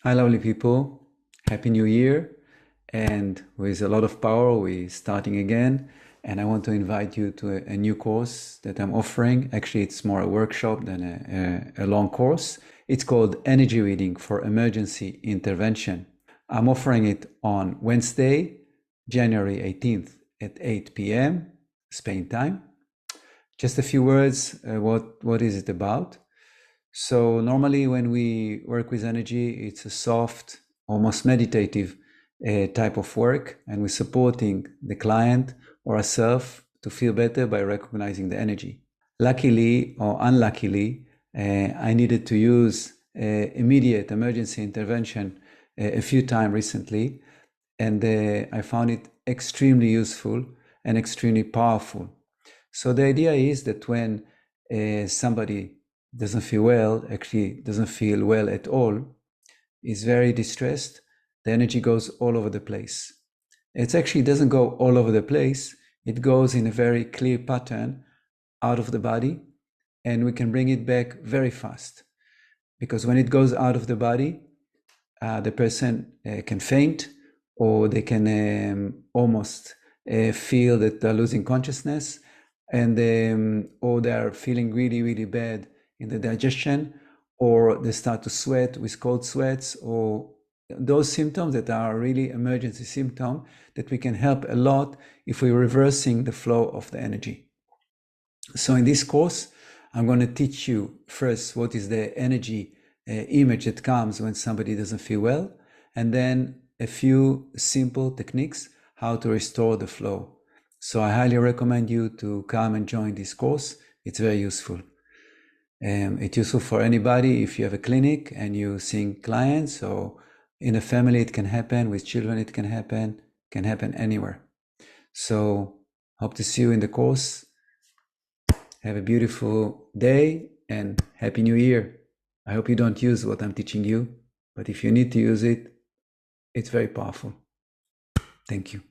Hi, lovely people. Happy New Year. And with a lot of power, we're starting again. And I want to invite you to a new course that I'm offering. Actually, it's more a workshop than a long course. It's called Energy Reading for Emergency Intervention. I'm offering it on Wednesday, January 18th at 8 p.m. Spain time. Just a few words, what is it about? So normally when we work with energy, it's a soft, almost meditative type of work, and we're supporting the client or ourselves to feel better by recognizing the energy. Luckily or unluckily, I needed to use immediate emergency intervention a few times recently, and I found it extremely useful and extremely powerful. So the idea is that when somebody doesn't feel well, actually doesn't feel well at all, is very distressed, the energy goes all over the place. It actually doesn't go all over the place. It goes in a very clear pattern out of the body, and we can bring it back very fast. Because when it goes out of the body, the person can faint, or they can almost feel that they're losing consciousness, and or they're feeling really, really bad in the digestion, or they start to sweat with cold sweats, or those symptoms that are really emergency symptoms that we can help a lot if we're reversing the flow of the energy. So in this course, I'm going to teach you first what is the energy image that comes when somebody doesn't feel well, and then a few simple techniques how to restore the flow. So I highly recommend you to come and join this course. It's very useful. It's useful for anybody. If you have a clinic and you're seeing clients, or in a family it can happen, with children it can happen anywhere. So hope to see you in the course. Have a beautiful day and Happy New Year. I hope you don't use what I'm teaching you, but if you need to use it, it's very powerful. Thank you.